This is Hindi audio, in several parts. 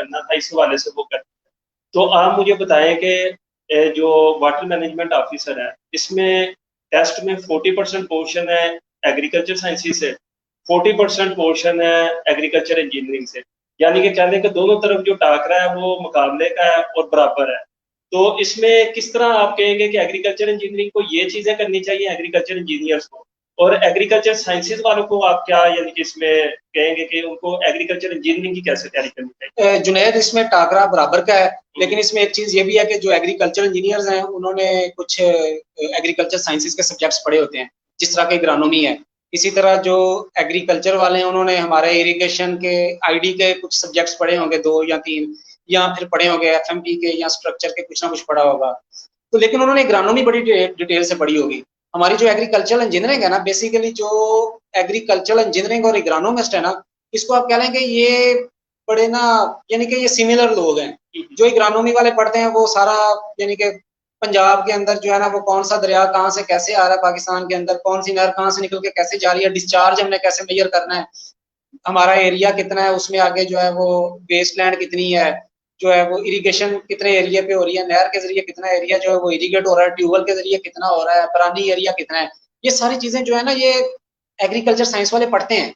करना था, इस हवाले से वो करते हैं। तो आप मुझे बताएं कि जो वाटर मैनेजमेंट ऑफिसर है, इसमें टेस्ट में 40% पोर्शन है एग्रीकल्चर साइंसेज से, 40% पोर्शन है एग्रीकल्चर इंजीनियरिंग से। यानी कि कहने के दोनों तरफ जो टाकरा है वो मुकाबले का है और बराबर है। तो इसमें किस तरह आप कहेंगे कि एग्रीकल्चर इंजीनियरिंग को ये चीजें करनी चाहिए एग्रीकल्चर इंजीनियर्स को, और एग्रीकल्चर साइंसेज वालों को आप क्या यानी कि इसमें कहेंगे कि उनको एग्रीकल्चर इंजीनियरिंग की कैसे तैयारी करनी चाहिए? जुनैद, इसमें टाकरा बराबर का है, लेकिन इसमें एक चीज ये भी है कि जो एग्रीकल्चर इंजीनियर्स हैं उन्होंने कुछ एग्रीकल्चर साइंसेज के सब्जेक्ट्स पढ़े होते हैं, जिस तरह की एग्रानोमी है। इसी तरह जो एग्रीकल्चर वाले हैं उन्होंने हमारे इरिगेशन के आईडी के कुछ सब्जेक्ट्स पढ़े होंगे, 2 या 3, या फिर पढ़े होंगे एफएमपी के या स्ट्रक्चर के, कुछ ना कुछ पढ़ा होगा। तो लेकिन उन्होंने एग्रानोमी बड़ी डिटेल से पढ़ी होगी। हमारी जो एग्रीकल्चरल इंजीनियरिंग है ना, बेसिकली जो एग्रीकल्चरल इंजीनियरिंग और एग्रानोमिस्ट है ना, इसको आप कह लेंगे ये बड़े ना, यानी कि ये सिमिलर लोग हैं। जो एग्रानोमी वाले पढ़ते हैं वो सारा, यानी कि पंजाब के अंदर जो है ना, वो कौन सा दरिया कहाँ से कैसे आ रहा है, पाकिस्तान के अंदर कौन सी नहर कहाँ से निकल के कैसे जा रही है, डिस्चार्ज हमने कैसे मेजर करना है, हमारा एरिया कितना है, उसमें आगे जो है वो वेस्टलैंड कितनी है, जो है वो इरिगेशन कितने एरिया पे हो रही है, नहर के जरिए कितना एरिया जो है वो इरिगेट हो रहा है, ट्यूबवेल के जरिए कितना हो रहा है, परानी एरिया कितना है। ये सारी चीजें जो है ना, ये एग्रीकल्चर साइंस वाले पढ़ते हैं।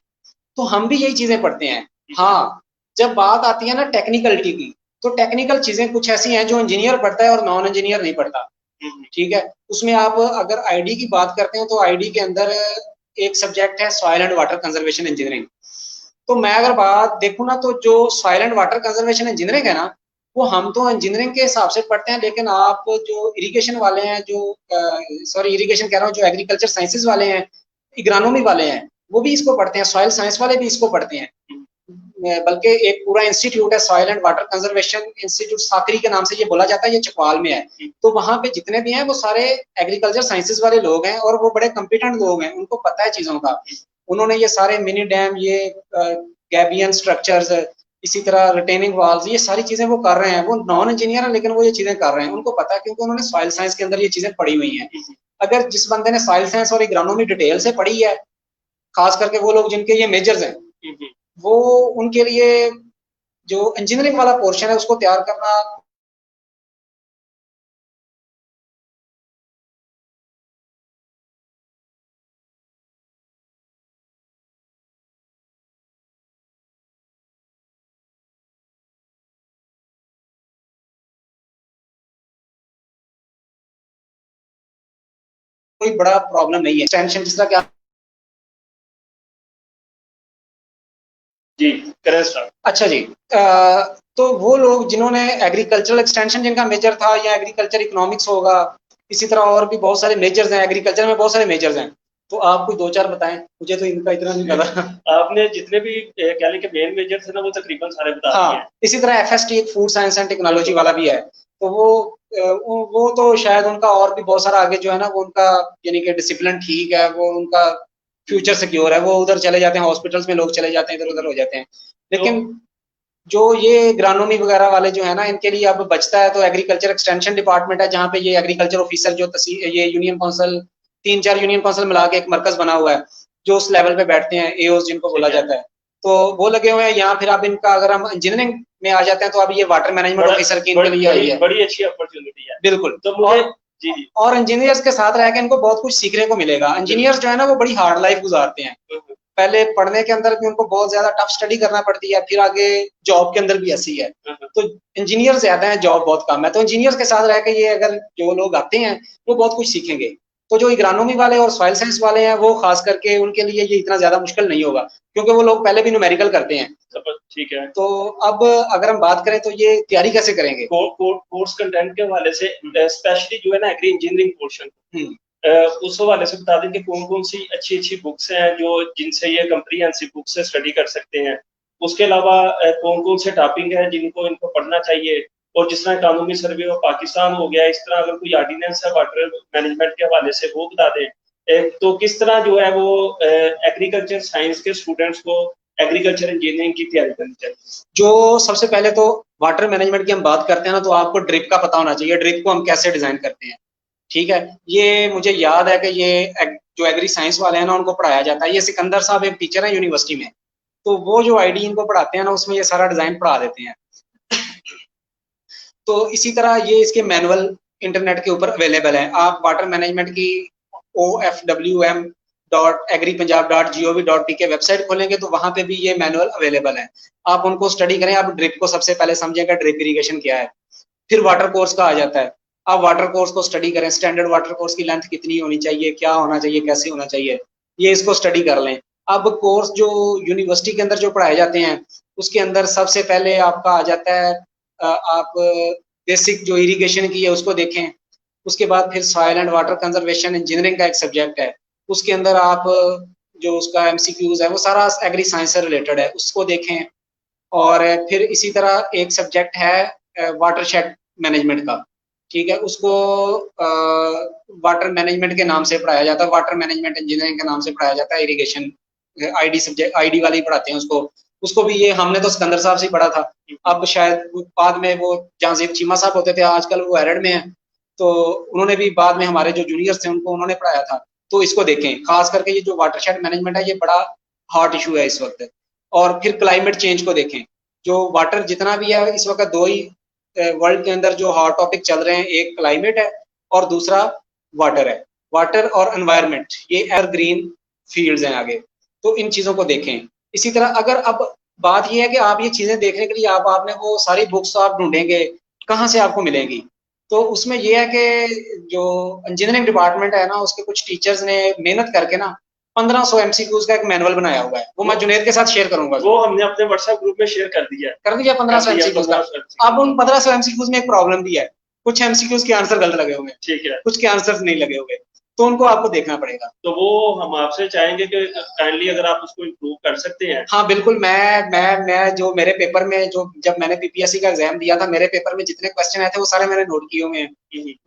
तो हम भी यही चीजें पढ़ते हैं। हाँ, जब बात आती है ना टेक्निकलिटी की, तो टेक्निकल चीजें कुछ ऐसी हैं जो इंजीनियर पढ़ता है और नॉन इंजीनियर नहीं पढ़ता। ठीक है, उसमें आप अगर आईडी की बात करते हैं तो आईडी के अंदर एक सब्जेक्ट है soil and water conservation engineering. तो मैं अगर बात देखूँ ना, तो जो soil and water conservation engineering है ना, वो हम तो इंजीनियरिंग के हिसाब से पढ़ते हैं, लेकिन आप जो इरिगेशन वाले हैं, जो सॉरी इरिगेशन कह रहा हूँ, जो एग्रीकल्चर साइंसेज वाले हैं, इग्रानोमी वाले हैं, वो भी इसको पढ़ते हैं, सॉइल साइंस वाले भी इसको पढ़ते हैं। बल्कि एक पूरा इंस्टीट्यूट है soil and water conservation institute, Sakri के नाम से ये बोला जाता है, ये चकवाल में है। तो वहां पे जितने भी हैं वो सारे एग्रीकल्चर साइंसेज वाले लोग हैं, और वो बड़े कॉम्पिटेंट लोग हैं, उनको पता है चीजों का। उन्होंने ये सारे मिनी डैम, ये गैबियन स्ट्रक्चर्स, इसी तरह रिटेनिंग वॉल्स, ये सारी चीजें वो कर रहे हैं। वो नॉन इंजीनियर है लेकिन वो ये चीजें कर रहे हैं, उनको पता है, क्योंकि उन्होंने सॉइल साइंस के अंदर ये चीजें पढ़ी हुई हैं। अगर जिस बंदे ने सॉइल साइंस और एग्रानोमी डिटेल से पढ़ी है, खास करके वो लोग जिनके ये मेजर्स हैं, वो उनके लिए जो इंजीनियरिंग वाला पोर्शन है उसको तैयार करना कोई बड़ा प्रॉब्लम नहीं है। टेंशन जिस तरह क्या, जी करें स्टार्ट। अच्छा जी, तो वो लोग जिन्होंने एग्रीकल्चरल एक्सटेंशन जिनका मेजर था, या एग्रीकल्चर इकोनॉमिक्स होगा, इसी तरह और भी बहुत सारे मेजर्स हैं, एग्रीकल्चर में बहुत सारे मेजर्स हैं। तो आप कोई 2-4 बताएं, मुझे तो इनका इतना नहीं पता। आपने जितने भी कह लें कि मेन मेजर थे ना, वो तकरीबन सारे बता दिए हैं। हाँ, इसी तरह एफएसटी एक फूड साइंस एंड टेक्नोलॉजी वाला भी है। तो वो तो शायद उनका और भी बहुत सारा आगे जो है ना, वो उनका यानी कि डिसिप्लिन ठीक है, वो उनका फ्यूचर सिक्योर है, वो उधर चले जाते हैं, हॉस्पिटल्स में लोग चले जाते हैं, इधर उधर हो जाते हैं। लेकिन जो ये ग्रानोमी वगैरह वाले जो है ना, इनके लिए अब बचता है तो एग्रीकल्चर एक्सटेंशन डिपार्टमेंट है, जहाँ पे ये एग्रीकल्चर ऑफिसर जो ये यूनियन काउंसिल, 3-4 यूनियन काउंसिल मिला के एक मरकज बना हुआ है, जो उस लेवल पे बैठते हैं, एओस जिनको बोला जाता है। तो वो लगे हुए हैं यहाँ। फिर अब इनका अगर हम इंजीनियरिंग में आ जाते हैं तो अब ये वाटर मैनेजमेंट ऑफिसर की इनके लिए आई है। बड़ी अच्छी अपॉर्चुनिटी है, बिल्कुल। तो मुझे जी जी, और इंजीनियर्स के साथ रह के इनको बहुत कुछ सीखने को मिलेगा। इंजीनियर्स जो है ना, वो बड़ी हार्ड लाइफ गुजारते हैं। पहले पढ़ने के अंदर भी उनको बहुत ज्यादा टफ स्टडी करना पड़ती है, फिर आगे जॉब के अंदर भी ऐसी है। तो इंजीनियर ज्यादा है, जॉब बहुत कम है। तो इंजीनियर्स के साथ रह के ये अगर जो लोग आते हैं वो बहुत कुछ सीखेंगे। तो जो इग्रानोमी वाले और सॉइल साइंस वाले हैं, वो खास करके उनके लिए ये इतना ज्यादा मुश्किल नहीं होगा, क्योंकि वो लोग पहले भी न्यूमेरिकल करते हैं। ठीक है। तो अब अगर हम बात करें तो ये तैयारी कैसे करेंगे? कोर्स कंटेंट के हवाले से स्पेशली जो है ना एग्री इंजीनियरिंग पोर्शन, उस हवाले से बता दें कि कौन कौन सी अच्छी अच्छी बुक्स हैं जो जिनसे ये कंप्रीहेंसिव बुक से स्टडी कर सकते हैं। उसके अलावा कौन कौन से टॉपिक हैं जिनको इनको पढ़ना चाहिए, और जिस तरह कानूनी सर्वे ऑफ पाकिस्तान हो गया, इस तरह अगर कोई ऑर्डिनेंस है वाटर मैनेजमेंट के हवाले से वो बता दें। तो किस तरह जो है वो एग्रीकल्चर साइंस के स्टूडेंट्स को एग्रीकल्चर इंजीनियरिंग की तैयारी करनी चाहिए। जो सबसे पहले तो वाटर मैनेजमेंट की हम बात करते हैं ना, तो आपको ड्रिप का पता होना चाहिए, ड्रिप को हम कैसे डिजाइन करते हैं। ठीक है, ये मुझे याद है कि ये जो एग्री साइंस वाले हैं ना, उनको पढ़ाया जाता है। ये सिकंदर साहब एक टीचर है यूनिवर्सिटी में, तो वो जो आईडी इनको पढ़ाते हैं ना, उसमें ये सारा डिजाइन पढ़ा देते हैं। तो इसी तरह ये इसके मैनुअल इंटरनेट के ऊपर अवेलेबल है। आप वाटर मैनेजमेंट की ofwm.agripunjab.gov.p के वेबसाइट खोलेंगे तो वहां पे भी ये मैनुअल अवेलेबल है। आप उनको स्टडी करें। आप ड्रिप को सबसे पहले समझेंगे, ड्रिप इरिगेशन क्या है। फिर वाटर कोर्स का आ जाता है। आप वाटर कोर्स को स्टडी करें, स्टैंडर्ड वाटर कोर्स की लेंथ कितनी होनी चाहिए, क्या होना चाहिए, कैसे होना चाहिए, ये इसको स्टडी कर लें। अब कोर्स जो यूनिवर्सिटी के अंदर जो पढ़ाए जाते हैं उसके अंदर सबसे पहले आपका आ जाता है आप बेसिक जो इरिगेशन की है उसको देखें। उसके बाद फिर soil and water conservation engineering का एक सब्जेक्ट है, उसके अंदर आप जो उसका एमसीक्यूज है वो सारा एग्री साइंस से रिलेटेड है, उसको देखें। और फिर इसी तरह एक सब्जेक्ट है वाटरशेड मैनेजमेंट का, ठीक है, उसको वाटर मैनेजमेंट के नाम से पढ़ाया जाता है, वाटर मैनेजमेंट इंजीनियरिंग के नाम से पढ़ाया जाता है। इरिगेशन आईडी सब्जेक्ट, आईडी वाले ही पढ़ाते हैं उसको। उसको भी ये हमने तो सिकंदर साहब से ही पढ़ा था। अब शायद बाद में वो जहां चीमा साहब होते थे आजकल वो एरड में है, तो उन्होंने भी बाद में हमारे जो जूनियर्स थे उनको उन्होंने पढ़ाया था। तो इसको देखें, खास करके ये जो वाटरशेड मैनेजमेंट है ये बड़ा हॉट इशू है इस वक्त। और फिर क्लाइमेट चेंज को देखें। जो वाटर जितना भी है इस वक्त दो ही वर्ल्ड के अंदर जो हॉट टॉपिक चल रहे हैं, एक क्लाइमेट है और दूसरा वाटर है। वाटर और एनवायरनमेंट ये एवरग्रीन फील्ड्स हैं आगे, तो इन चीज़ों को देखें। इसी तरह अगर अब बात यह है कि आप ये चीज़ें देखने के लिए आपने वो सारी बुक्स तो आप ढूंढेंगे, कहाँ से आपको मिलेंगी? तो उसमें यह है कि जो इंजीनियरिंग डिपार्टमेंट है ना उसके कुछ टीचर्स ने मेहनत करके ना 1500 एमसीक्यूज का एक मैनुअल बनाया हुआ है, वो मैं जुनेद के साथ शेयर करूंगा। वो हमने अपने व्हाट्सएप ग्रुप में शेयर कर दिया 1500 एमसीक्यूज का। अब उन 1500 एमसीक्यूज में एक प्रॉब्लम भी है, कुछ एमसीक्यूज के आंसर गलत लगे हुए हैं, ठीक है, कुछ के आंसर नहीं लगे हुए, तो उनको आपको देखना पड़ेगा। तो वो हम आपसे चाहेंगे कि काइंडली अगर आप उसको इम्प्रूव कर सकते हैं। हाँ बिल्कुल, मैं जो मेरे पेपर में जो जब मैंने पीपीएससी का एग्जाम दिया था, मेरे पेपर में जितने क्वेश्चन आए थे वो सारे मैंने नोट किए हुए हैं,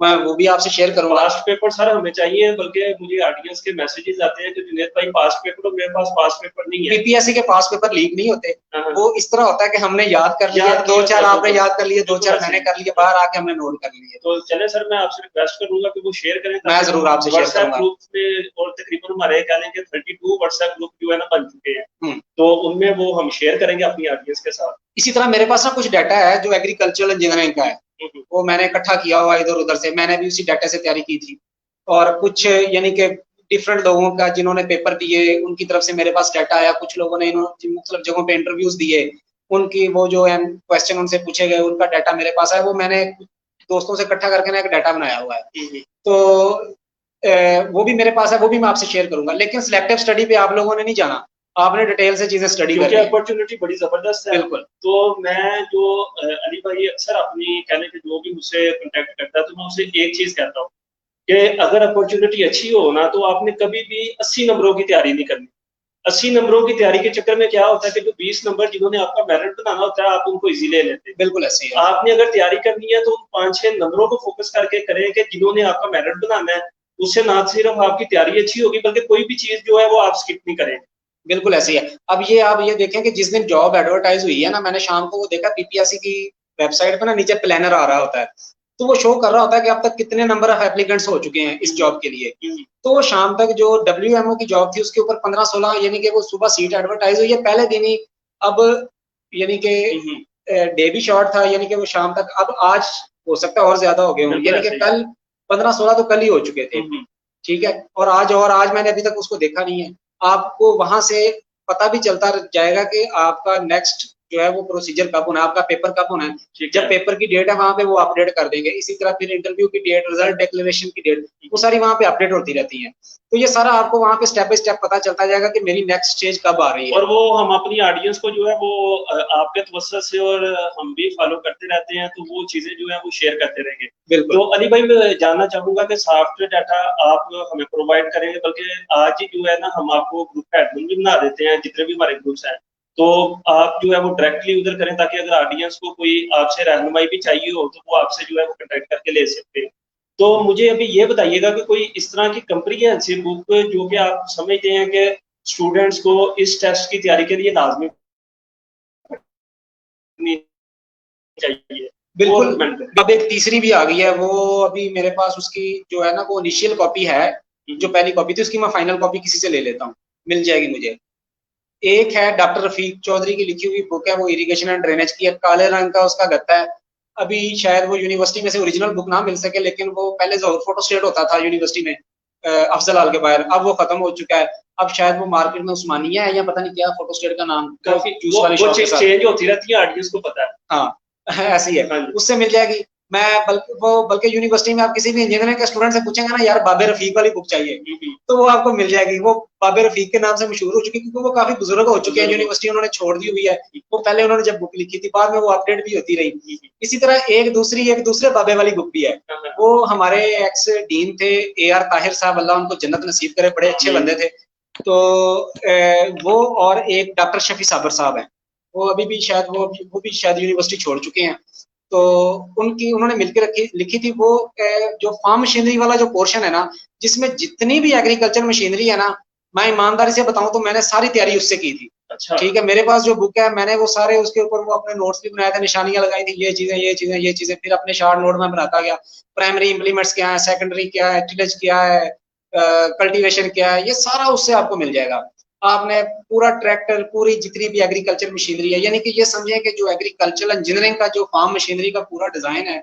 मैं वो भी आपसे शेयर करूंगा। पास्ट पेपर सर हमें चाहिए, बल्कि मुझे ऑडियंस के मैसेजेस आते हैं कि जुनेद भाई पास्ट पेपर, तो मेरे पास पास्ट पेपर नहीं है। पीपीएससी के पास्ट पेपर लीक नहीं होते, वो इस तरह होता है कि हमने याद कर लिया, दो चार आपने याद कर लिए, दो चार मैंने कर लिए, बाहर आके हमने नोट कर लिए। तो चले सर, मैं आपसे रिक्वेस्ट करूंगा कि वो शेयर करें। मैं जरूर आपसे शेयर करूंगा। ग्रुप में और तकरीबन हमारे कह लें कि 32 व्हाट्सएप ग्रुप जो है ना बन चुके हैं, तो उनमें वो हम शेयर करेंगे अपनी ऑडियंस के साथ। इसी तरह मेरे पास ना कुछ डाटा है जो एग्रीकल्चरल इंजीनियरिंग का है, वो मैंने इकट्ठा किया हुआ इधर उधर से, मैंने भी उसी डाटा से तैयारी की थी। और कुछ यानी कि डिफरेंट लोगों का जिन्होंने पेपर दिए उनकी तरफ से मेरे पास डाटा आया, कुछ लोगों ने मुख्तलिफ जगहों पे इंटरव्यूज दिए, उनकी वो जो क्वेश्चन उनसे पूछे गए उनका डाटा मेरे पास है, वो मैंने दोस्तों से इकट्ठा करके ना एक डाटा बनाया हुआ है। तो वो भी मेरे पास है, वो भी मैं आपसे शेयर करूंगा। लेकिन सिलेक्टिव स्टडी पे आप लोगों ने नहीं जाना, आपने डिटेल से चीजें स्टडी करनी है, अपॉर्चुनिटी बड़ी जबरदस्त है। बिल्कुल। तो मैं जो अली भाई अक्सर अपनी कहने के जो भी मुझसे कांटेक्ट करता है तो मैं उसे एक चीज कहता हूँ कि अगर अपॉर्चुनिटी अच्छी हो ना तो आपने कभी भी 80 नंबरों की तैयारी नहीं करनी। 80 नंबरों की तैयारी के चक्कर में क्या होता है कि जो 20 नंबर जिन्होंने आपका मेरिट बनाना होता है आप उनको इजी ले लेते हैं। बिल्कुल ऐसे ही है। आपने अगर तैयारी करनी है तो उन 5-6 नंबरों को फोकस करके करें कि जिन्होंने आपका मेरिट बनाना है, उससे ना सिर्फ आपकी तैयारी अच्छी होगी बल्कि कोई भी चीज जो है वो आप स्किप नहीं करेंगे। बिल्कुल ऐसे ही है। अब आप ये देखें कि जिस दिन जॉब एडवर्टाइज हुई है ना, मैंने शाम को वो देखा पीपीएससी की वेबसाइट पे ना नीचे प्लानर आ रहा होता है, तो वो शो कर रहा होता है कि अब तक कितने नंबर ऑफ एप्लीकेंट्स हो चुके हैं इस जॉब के लिए। तो वो शाम तक जो WMO की जॉब थी उसके ऊपर 15-16 यानी कि वो सुबह सीट एडवर्टाइज हुई है पहले दिन ही। अब यानी कि डे भी शॉर्ट था, यानी कि वो शाम तक, अब आज हो सकता है और ज्यादा हो गए हों, यानी कि कल 15-16 तो कल ही हो चुके थे, ठीक है। और आज मैंने अभी तक उसको देखा नहीं है। आपको वहां से पता भी चलता जाएगा कि आपका नेक्स्ट जो है वो प्रोसीजर कब होना है, आपका पेपर कब होना है। जब पेपर की डेट है वहां पे वो अपडेट कर देंगे। इसी तरह फिर इंटरव्यू की डेट, रिजल्ट डिक्लेरेशन की डेट, वो सारी वहां पे अपडेट होती रहती है। तो ये सारा आपको वहां पे स्टेप बाय स्टेप पता चलता जाएगा कि मेरी नेक्स्ट स्टेज कब आ रही है। और वो हम अपनी ऑडियंस को जो है वो आपके तवज्जुह से और हम भी फॉलो करते रहते हैं, तो वो चीजें जो है वो शेयर करते रहेंगे। बिल्कुल। तो अली भाई मैं जानना चाहूंगा कि सॉफ्टवेयर डाटा आप हमें प्रोवाइड करेंगे, बल्कि आज ही जो है ना हम आपको ग्रुप एडमिन भी बना देते हैं जितने भी हमारे ग्रुप्स हैं, तो आप जो है वो डायरेक्टली उधर करें ताकि अगर ऑडियंस को कोई आपसे रहनुमाई भी चाहिए हो तो वो आपसे जो है वो कॉन्टेक्ट करके ले सकते हैं। तो मुझे अभी ये बताइएगा कि कोई इस तरह की कंप्रीहेंसिव बुक जो कि आप समझते हैं कि स्टूडेंट्स को इस टेस्ट की तैयारी के लिए लाजमी चाहिए। बिल्कुल। अब एक तीसरी भी आ गई है, वो अभी मेरे पास उसकी जो है ना वो इनिशियल कॉपी है, जो पहली कॉपी थी उसकी मैं फाइनल कॉपी किसी से ले लेता हूँ, मिल जाएगी मुझे। एक है डॉक्टर रफीक चौधरी की लिखी हुई बुक है, वो इरिगेशन एंड ड्रेनेज की है, काले रंग का उसका गत्ता है, अभी शायद वो यूनिवर्सिटी में से ओरिजिनल बुक ना मिल सके, लेकिन वो पहले ज़हूर फोटो स्टेट होता था यूनिवर्सिटी में अफजल आल के बाहर, अब वो खत्म हो चुका है। अब शायद वो मार्केट में उस्मानिया है या पता नहीं क्या फोटो स्टेट का नाम, काफी जूस वाली वो शॉप के साथ। चेंज होती रहती है, आरडीएस को पता है। हाँ ऐसी है, हाँ जी। उससे मिल जाएगी। मैं बल्कि यूनिवर्सिटी में आप किसी भी इंजीनियरिंग के स्टूडेंट से पूछेंगे ना, यार बाबे रफीक वाली बुक चाहिए, तो वो आपको मिल जाएगी। वो बाबे रफीक के नाम से मशहूर हो चुकी है, क्योंकि वो काफी बुजुर्ग हो चुके हैं, यूनिवर्सिटी उन्होंने छोड़ दी हुई है। वो पहले उन्होंने जब बुक लिखी थी, बाद में वो अपडेट भी होती रही। इसी तरह एक दूसरे बाबे वाली बुक भी है। वो हमारे एक्स डीन थे AR ताहिर साहब, अल्लाह उनको जन्नत नसीब करे, बड़े अच्छे बंदे थे। तो वो और एक डॉक्टर शफी साबर साहब हैं, वो अभी भी शायद वो भी शायद यूनिवर्सिटी छोड़ चुके हैं। तो उनकी उन्होंने मिलकर लिखी थी वो जो फार्म मशीनरी वाला जो पोर्शन है ना, जिसमें जितनी भी एग्रीकल्चर मशीनरी है ना, मैं ईमानदारी से बताऊं तो मैंने सारी तैयारी उससे की थी। अच्छा। ठीक है, मेरे पास जो बुक है मैंने वो सारे उसके ऊपर वो अपने नोट्स भी बनाए थे, निशानियां लगाई थी, ये चीजें ये चीजें ये चीजें, फिर अपने शार्ट नोट में बनाता गया। प्राइमरी इम्प्लीमेंट्स क्या है, सेकेंडरी क्या है, टिलेज क्या है, कल्टीवेशन क्या है, ये सारा उससे आपको मिल जाएगा। आपने पूरा ट्रैक्टर, पूरी जितनी भी एग्रीकल्चर मशीनरी है, यानी कि ये समझे कि जो एग्रीकल्चरल इंजीनियरिंग का जो फार्म मशीनरी का पूरा डिजाइन है,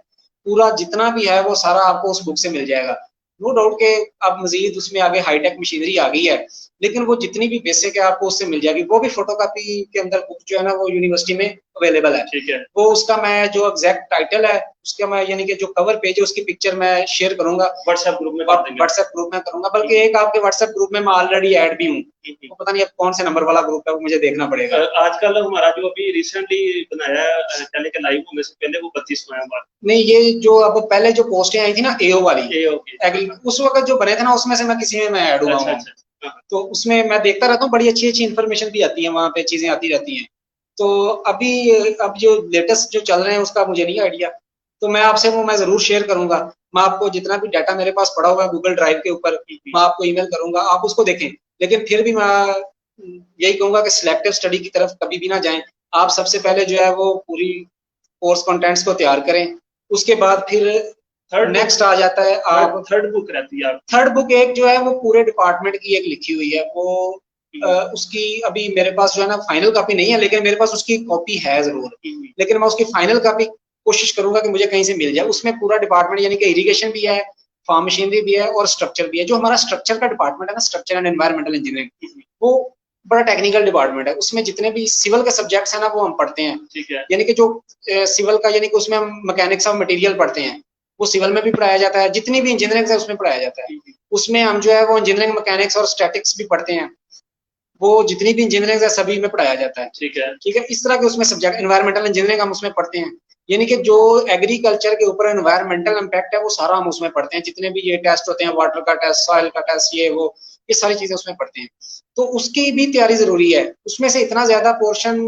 पूरा जितना भी है वो सारा आपको उस बुक से मिल जाएगा। नो डाउट के अब मजीद उसमें आगे हाईटेक मशीनरी आ गई है, लेकिन वो जितनी भी बेसिक है आपको उससे मिल जाएगी। वो भी फोटोकॉपी के अंदर बुक जो है ना, वो यूनिवर्सिटी में अवेलेबल है। ठीक है। वो उसका मैं जो एग्जैक्ट टाइटल है उसका मैं, यानी कि जो कवर पेज है उसकी पिक्चर मैं शेयर करूंगा व्हाट्सएप ग्रुप में कर देंगे। व्हाट्सएप ग्रुप में करूंगा, बल्कि एक आपके व्हाट्सएप ग्रुप में मैं ऑलरेडी ऐड भी हूँ। तो पता नहीं अब कौन से नंबर वाला ग्रुप है, वो मुझे देखना पड़ेगा। आजकल हमारा जो अभी रिसेंटली बनाया है चैनल के लाइव होने से पहले, वो 32 नवंबर। नहीं, ये जो अब पहले जो पोस्टें आई थी ना AO वाली, ओके। उस वक्त जो बने थे ना, उसमें से मैं किसी में मैं ऐड हुआ अच्छा हूँ। अच्छा। हाँ, तो उसमें मैं देखता रहता हूँ, बड़ी अच्छी अच्छी इन्फॉर्मेशन भी आती है वहाँ पे, चीजें आती रहती हैं। तो अभी अब जो लेटेस्ट जो चल रहे हैं उसका मुझे नहीं आइडिया, तो मैं आपसे वो मैं जरूर शेयर करूंगा। मैं आपको जितना भी डाटा मेरे पास पड़ा हुआ है गूगल ड्राइव के ऊपर, मैं आपको ईमेल करूंगा, आप उसको देखें। लेकिन फिर भी मैं यही कहूंगा कि सिलेक्टिव स्टडी की तरफ कभी भी ना जाएं। आप सबसे पहले जो है वो पूरी कोर्स कंटेंट्स को तैयार करें, उसके बाद फिर नेक्स्ट आ जाता है आप थर्ड बुक रहती है। थर्ड बुक एक जो है वो पूरे डिपार्टमेंट की एक लिखी हुई है, वो उसकी अभी मेरे पास जो है ना फाइनल कॉपी नहीं है, लेकिन मेरे पास उसकी कॉपी है जरूर। लेकिन मैं उसकी फाइनल कॉपी कोशिश करूंगा कि मुझे कहीं से मिल जाए। उसमें पूरा डिपार्टमेंट यानी कि इरिगेशन भी है, फार्म मशीनरी भी है और स्ट्रक्चर भी है। जो हमारा स्ट्रक्चर का डिपार्टमेंट है ना, स्ट्रक्चर एंड एनवायरमेंटल इंजीनियरिंग, वो बड़ा टेक्निकल डिपार्टमेंट है। उसमें जितने भी सिविल के सब्जेक्ट्स हैं ना, वो हम पढ़ते हैं। ठीक है। यानी कि जो सिविल का, यानी कि उसमें हम मैकेनिक्स ऑफ मटेरियल पढ़ते हैं, वो सिविल में भी पढ़ाया जाता है। जितनी भी इंजीनियरिंग है उसमें पढ़ाया जाता है। उसमें हम जो है वो इंजीनियरिंग मैकेनिक्स और स्टैटिक्स भी पढ़ते हैं। वो जितनी भी इंजीनियरिंग है सभी में पढ़ाया जाता है। ठीक है। ठीक है, इस तरह के उसमें सब्जेक्ट, एनवायरमेंटल इंजीनियरिंग हम उसमें पढ़ते हैं। यानी कि जो एग्रीकल्चर के ऊपर एनवायरमेंटल इम्पैक्ट है वो सारा हम उसमें पढ़ते हैं। जितने भी ये टेस्ट होते हैं, वाटर का टेस्ट, सॉइल का टेस्ट, ये वो, ये सारी चीजें उसमें पढ़ते हैं। तो उसकी भी तैयारी जरूरी है। उसमें से इतना ज्यादा पोर्शन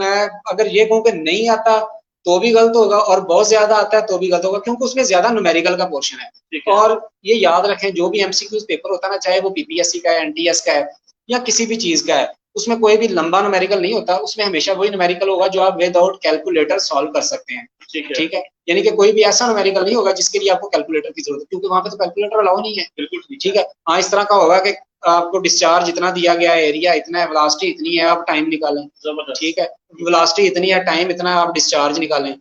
मैं अगर ये कहूँ कि नहीं आता तो भी गलत होगा, और बहुत ज्यादा आता है तो भी गलत होगा, क्योंकि उसमें ज्यादा न्यूमेरिकल का पोर्शन है। और ये याद रखें, जो भी MCQ पेपर होता है ना, चाहे वो PPSC का है, NTS का है या किसी भी चीज का है, उसमें कोई भी लंबा न्यूमेरिकल नहीं होता। उसमें हमेशा वही न्यूमेरिकल होगा जो आप विदाउट कैलकुलेटर सॉल्व कर सकते हैं। ठीक है, यानी कि कोई भी ऐसा न्यूमेरिकल नहीं होगा जिसके लिए आपको कैलकुलेटर की जरूरत है, क्योंकि वहां पे तो कैलकुलेटर अलाउ नहीं है। बिल्कुल ठीक है। हाँ, इस तरह का होगा कि आपको डिस्चार्ज इतना दिया गया है, एरिया इतना है, वेलोसिटी इतनी है, आप टाइम निकालें। ठीक है, वेलोसिटी इतनी है, टाइम इतना है, आप डिस्चार्ज निकालें।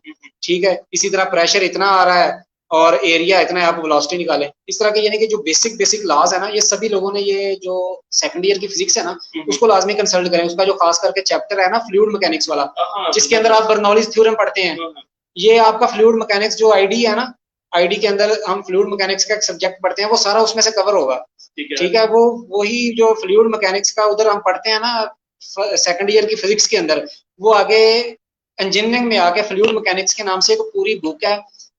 ठीक है, इसी तरह प्रेशर इतना आ रहा है और एरिया इतना है, आप वेलोसिटी निकालें। इस तरह के यानी कि जो बेसिक लॉज है ना, ये सभी लोगों ने, ये जो सेकंड ईयर की फिजिक्स है ना, उसको लाजमी कंसल्ट करें। उसका जो खास करके चैप्टर है ना फ्लूइड मैकेनिक्स वाला, जिसके अंदर आप बर्नौलीज थ्योरम पढ़ते हैं, ये आपका फ्लूइड मैकेनिक्स जो आईडी है ना, आईडी के अंदर हम फ्लूइड मैकेनिक्स का एक सब्जेक्ट पढ़ते हैं, वो सारा उसमें से कवर होगा। ठीक है, वो वही जो फ्लूइड मैकेनिक्स का उधर हम पढ़ते हैं ना सेकंड ईयर की फिजिक्स के अंदर, वो आगे इंजीनियरिंग में आके फ्लूइड मैकेनिक्स के नाम से एक पूरी बुक है,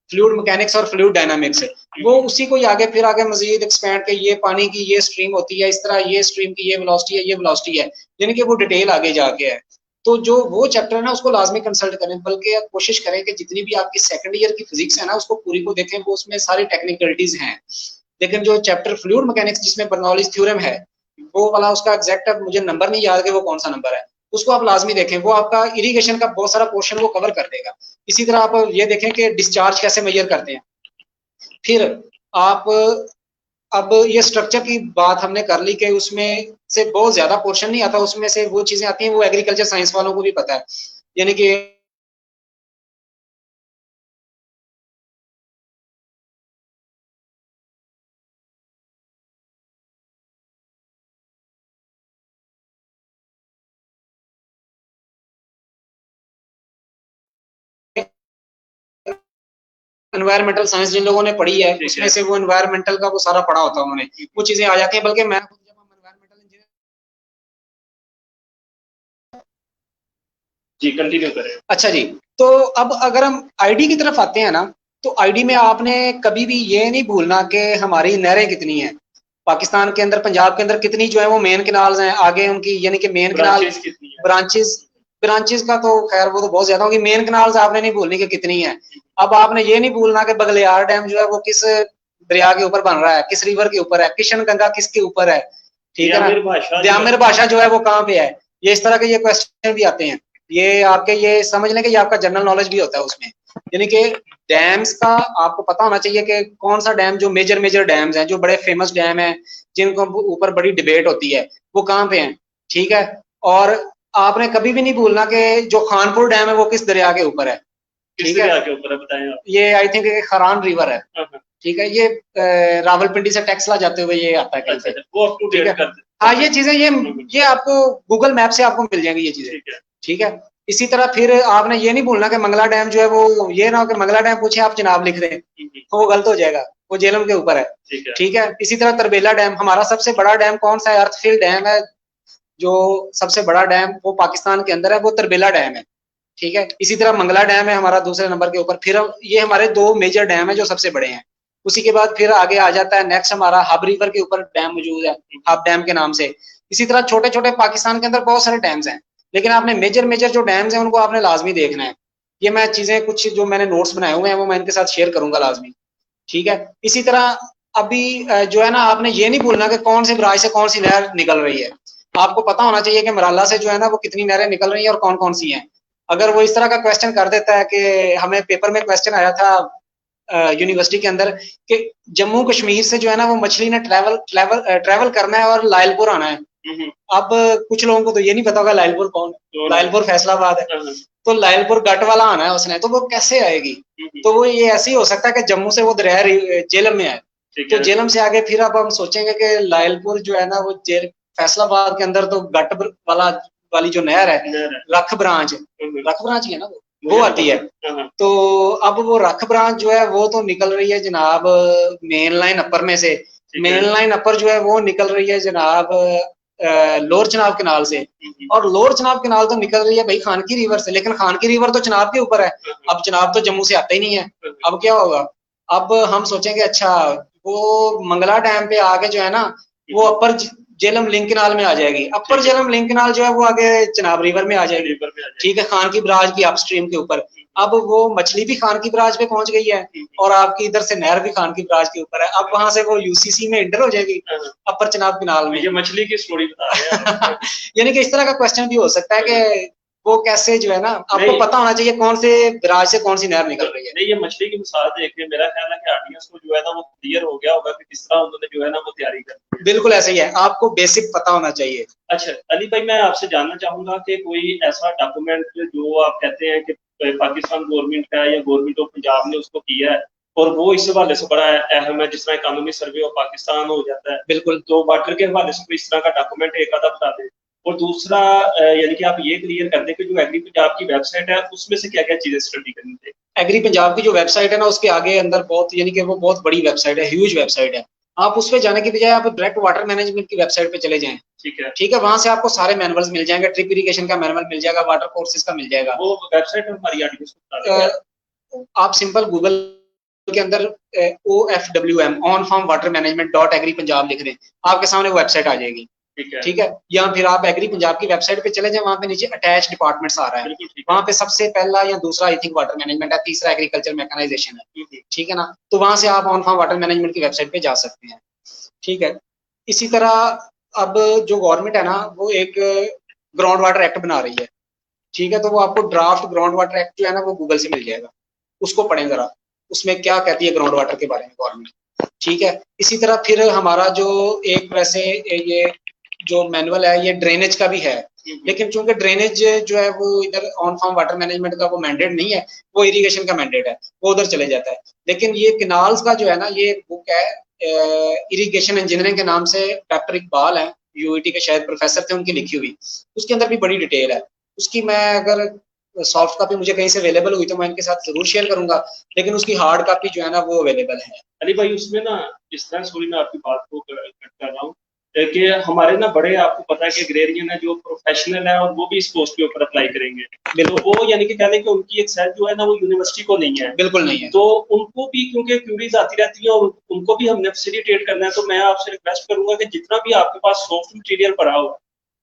फ्लूइड मैकेनिक्स और फ्लूइड डायनामिक्स है। वो उसी को आगे फिर आगे मजीद एक्सपेंड के, ये पानी की ये स्ट्रीम होती है, इस तरह ये स्ट्रीम की ये वेलोसिटी है, ये वेलोसिटी है, यानी कि वो डिटेल आगे जाके है। तो जो वो चैप्टर है ना, उसको लाजमी कंसल्ट करें। बल्कि आप कोशिश करें कि जितनी भी आपकी सेकंड ईयर की फिजिक्स है ना, उसको पूरी को देखें, वो उसमें सारी टेक्निकलिटीज हैं। लेकिन जो चैप्टर फ्लूइड मैकेनिक्स जिसमें बर्नौलीज थ्योरम है, वो वाला उसका एग्जैक्ट अब मुझे नंबर नहीं याद कि वो कौन सा नंबर है, उसको आप लाजमी देखें। वो आपका इरिगेशन का बहुत सारा पोर्शन वो कवर कर देगा। इसी तरह आप ये देखें कि डिस्चार्ज कैसे मेजर करते हैं। फिर आप, अब ये स्ट्रक्चर की बात हमने कर ली कि उसमें से बहुत ज्यादा पोर्शन नहीं आता, उसमें से वो चीजें आती हैं, वो एग्रीकल्चर साइंस वालों को भी पता है। यानी कि एनवायरमेंटल साइंस जिन लोगों ने पढ़ी है उसमें से वो एनवायरमेंटल का वो सारा पढ़ा होता है उन्होंने, वो चीजें आ जाती हैं। बल्कि मैं जब हम एनवायरमेंटल इंजीनियर, जी कंटिन्यू करें। अच्छा जी, तो अब अगर हम आईडी की तरफ आते हैं ना, तो आईडी में आपने कभी भी ये नहीं भूलना कि हमारी नहरें कितनी हैं पाकिस्तान के अंदर, पंजाब के अंदर कितनी जो है वो मेन कैनाल्स हैं आगे उनकी, यानी कि मेन कैनाल ब्रांचेस कितनी है? ब्रांचेस, ब्रांचेस का तो खैर वो तो बहुत ज्यादा होगी, मेन कैनाल्स आपने नहीं भूलनी कि कितनी है। अब आपने ये नहीं भूलना कि बगलियार डैम जो है वो किस दरिया के ऊपर बन रहा है, किस रिवर के ऊपर है, किशन गंगा किसके ऊपर है, ठीक है ना, द्यामिर भाषा जो है वो कहाँ पे है। ये इस तरह के ये क्वेश्चन भी आते हैं, ये आपके ये समझ लें कि ये आपका जनरल नॉलेज भी होता है उसमें। यानी कि डैम्स का आपको पता होना चाहिए कि कौन सा डैम, जो मेजर मेजर डैम्स हैं, जो बड़े फेमस डैम हैं, जिनको ऊपर बड़ी डिबेट होती है, वो कहाँ पे हैं, ठीक है। और आपने कभी भी नहीं भूलना कि जो खानपुर डैम है वो किस दरिया के ऊपर है, ठीक है, के ऊपर है बताएं आप? ये आई थिंक खरान रिवर है, ठीक है, ये रावलपिंडी से टैक्सला जाते हुए ये आता है कहीं पे, वो अप टू ठीक डेट है। कर हाँ ये चीजें ये आपको गूगल मैप से आपको मिल जाएंगी ये चीजें, ठीक है। इसी तरह फिर आपने ये नहीं भूलना कि मंगला डैम जो है वो, ये ना हो कि मंगला डैम पूछे आप जनाब लिख दें तो वो गलत हो जाएगा, वो जेलम के ऊपर है, ठीक है। इसी तरह तरबेला डैम, हमारा सबसे बड़ा डैम कौन सा है, अर्थफील्ड डैम है, जो सबसे बड़ा डैम वो पाकिस्तान के अंदर है, वो तरबेला डैम है, ठीक है। इसी तरह मंगला डैम है हमारा दूसरे नंबर के ऊपर। फिर ये हमारे दो मेजर डैम है जो सबसे बड़े हैं। उसी के बाद फिर आगे आ जाता है नेक्स्ट हमारा हब रिवर के ऊपर डैम मौजूद है, हब डैम के नाम से। इसी तरह छोटे छोटे पाकिस्तान के अंदर बहुत सारे डैम्स हैं, लेकिन आपने मेजर मेजर जो डैम्स हैं उनको आपने लाजमी देखना है। ये मैं चीजें कुछ जो मैंने नोट्स बनाए हुए हैं वो मैं इनके साथ शेयर करूंगा लाजमी, ठीक है। इसी तरह अभी जो है ना, आपने ये नहीं भूलना कि कौन से बराज से कौन सी नहर निकल रही है। आपको पता होना चाहिए कि मराला से जो है ना वो कितनी नहरें निकल रही हैं और कौन कौन सी हैं। अगर वो इस तरह का क्वेश्चन कर देता है कि हमें पेपर में क्वेश्चन आया था यूनिवर्सिटी के अंदर कि जम्मू कश्मीर से जो है ना वो मछली ने ट्रैवल करना है और लायलपुर आना है। अब कुछ लोगों को तो ये नहीं पता होगा लायलपुर कौन है, लायलपुर फैसलाबाद है, तो लायलपुर गट वाला आना है उसने, तो वो कैसे आएगी। तो वो ये ऐसे ही हो सकता है कि जम्मू से वो दरिया जेलम में आए, तो जेलम से आगे फिर अब हम सोचेंगे कि लायलपुर जो है ना वो फैसलाबाद के अंदर तो गट वाली जो नहर है, रख ब्रांच ही है ना वो आती है। तो अब वो रख ब्रांच जो है वो तो निकल रही है जनाब मेन लाइन अपर में से, मेन लाइन अपर जो है वो निकल रही है जनाब लोअर चनाब कैनाल से, और लोअर चनाब कैनाल तो निकल रही है भाई खानकी रिवर से, लेकिन खानकी रिवर तो चनाब के ऊपर है। अब चनाब तो जम्मू से आता ही नहीं है। अब क्या होगा, अब हम सोचेंगे अच्छा वो मंगला डैम पे आगे जो है ना वो अपर जेलम लिंक कैनाल में आ जाएगी, अपर जेलम लिंक कैनाल जो है वो आगे चनाब रिवर में आ जाएगी, ठीक है, खान की बराज की अपस्ट्रीम के ऊपर। अब वो मछली भी खान की बराज पे पहुंच गई है और आपकी इधर से नहर भी खान की बराज के ऊपर है। अब वहां से वो यूसीसी में इंटर हो जाएगी अपर चनाब कैनाल में। ये मछली की स्टोरी बता रहे हैं यानी कि इस तरह का क्वेश्चन भी हो सकता है कि वो कैसे जो है ना, आपको पता होना चाहिए कौन से बराज से कौन सी नहर निकल रही है। नहीं ये मछली की मिसाल देख के मेरा ख्याल है कि ऑडियंस को जो है ना वो क्लियर हो गया होगा कि किस तरह उन्होंने जो है ना वो तैयारी कर। बिल्कुल ऐसे ही है, आपको बेसिक पता होना चाहिए। अच्छा अली भाई मैं आपसे जानना चाहूंगा कि कोई ऐसा डॉक्यूमेंट जो आप कहते हैं कि पाकिस्तान गवर्नमेंट का या गवर्नमेंट ऑफ पंजाब ने उसको किया है और वो इस हवाले से बड़ा अहम है, जिस तरह कानूनी सर्वे ऑफ पाकिस्तान हो जाता है, बिल्कुल, तो वाटर के हवाले से कोई इस तरह का डॉक्यूमेंट एक आधा बता दें। और दूसरा यानी कि आप ये क्लियर कर दें कि जो एग्री पंजाब की वेबसाइट है उसमें से क्या क्या चीजें स्टडी करनी चाहिए। एग्री पंजाब की जो वेबसाइट है ना उसके आगे अंदर बहुत, यानी कि वो बहुत बड़ी वेबसाइट है, ह्यूज वेबसाइट है। आप उस पे जाने की बजाय आप डायरेक्ट वाटर मैनेजमेंट की वेबसाइट पे चले जाएं, ठीक है, वहां से आपको सारे मैनुअल्स मिल जाएंगे, ट्रिप इरिगेशन का मैनुअल मिल जाएगा, वाटर कोर्सेज का मिल जाएगा। वो वेबसाइट हमारी ऑडियंस को बता दें। आप सिंपल गूगल के अंदर OFWM on farm water management .agri Punjab लिख दें, आपके सामने वो वेबसाइट आ जाएगी, ठीक है। या फिर आप एग्री पंजाब की वेबसाइट पे चले जाएं, वहां पे नीचे अटैच डिपार्टमेंट्स आ रहा है, वहां पे सबसे पहला या दूसरा आई थिंक वाटर मैनेजमेंट है, तीसरा एग्रीकल्चर मैकेनाइजेशन है, ठीक है ना। तो वहां से आप ऑन फार्म वाटर मैनेजमेंट की वेबसाइट पे जा सकते हैं, ठीक है। इसी तरह अब जो गवर्नमेंट है ना वो एक ग्राउंड वाटर एक्ट बना रही है, ठीक है, तो वो आपको ड्राफ्ट ग्राउंड वाटर एक्ट जो है ना वो गूगल से मिल जाएगा, उसको पढ़ें जरा, उसमें क्या कहती है ग्राउंड वाटर के बारे में गवर्नमेंट, ठीक है। इसी तरह फिर हमारा जो एक वैसे ये जो मैनुअल है ये ड्रेनेज का भी है, लेकिन चूंकि ड्रेनेज जो है वो इधर ऑन फार्म वाटर मैनेजमेंट का वो मैंडेट नहीं है, वो इरिगेशन का मैंडेट है, वो उधर चले जाता है। लेकिन ये किनाल्स का जो है ना ये बुक है इरिगेशन इंजीनियरिंग के नाम से, डॉक्टर इकबाल है यूईटी के शायद प्रोफेसर थे, उनकी लिखी हुई, उसके अंदर भी बड़ी डिटेल है उसकी। मैं अगर सॉफ्ट कॉपी मुझे कहीं से अवेलेबल हुई तो मैं इनके साथ जरूर शेयर करूंगा, लेकिन उसकी हार्ड कॉपी जो है ना वो अवेलेबल है। अली भाई उसमें ना इस तरह, सॉरी मैं आपकी बात को कट कर रहा हूँ, कि हमारे ना बड़े, आपको पता है कि एग्रेरियन है जो प्रोफेशनल है और वो भी इस पोस्ट के ऊपर अप्लाई करेंगे, तो वो यानी कि कहने कि उनकी एक्सेस जो है ना वो यूनिवर्सिटी को नहीं है, बिल्कुल नहीं है। तो उनको भी क्योंकि क्यूरीज आती रहती है और उनको भी हमने फैसिलिटेट करना है, तो मैं आपसे रिक्वेस्ट करूंगा कि जितना भी आपके पास सॉफ्ट मटेरियल पड़ा हुआ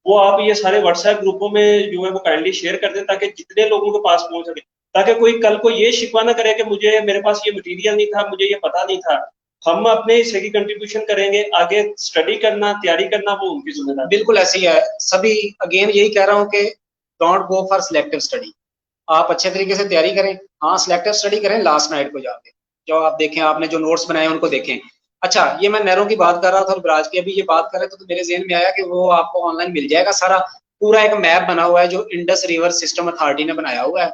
वो आप ये सारे व्हाट्सएप ग्रुपों में जो है वो काइंडली शेयर कर दें, ताकि जितने लोगों के पास पहुंच सके, ताकि कोई कल को ये शिकवा ना करे कि मुझे, मेरे पास ये मटेरियल नहीं था, मुझे ये पता नहीं था। हम अपने हिस्से की कंट्रीब्यूशन करेंगे, आगे स्टडी करना, तैयारी करना वो उनकी जिम्मेदारी। बिल्कुल ऐसी है। सभी अगेन यही कह रहा हूँ कि don't go for selective study, आप अच्छे तरीके से तैयारी करें। हाँ सिलेक्टिव स्टडी करें लास्ट नाइट को जाके, जो आप देखें, आपने जो नोट्स बनाए उनको देखें। अच्छा, ये मैं नहरों की बात कर रहा था और ब्राज की, अभी ये बात कर रहे थे तो मेरे जहन में आया कि वो आपको ऑनलाइन मिल जाएगा सारा, पूरा एक मैप बना हुआ है जो इंडस रिवर सिस्टम अथॉरिटी ने बनाया हुआ है,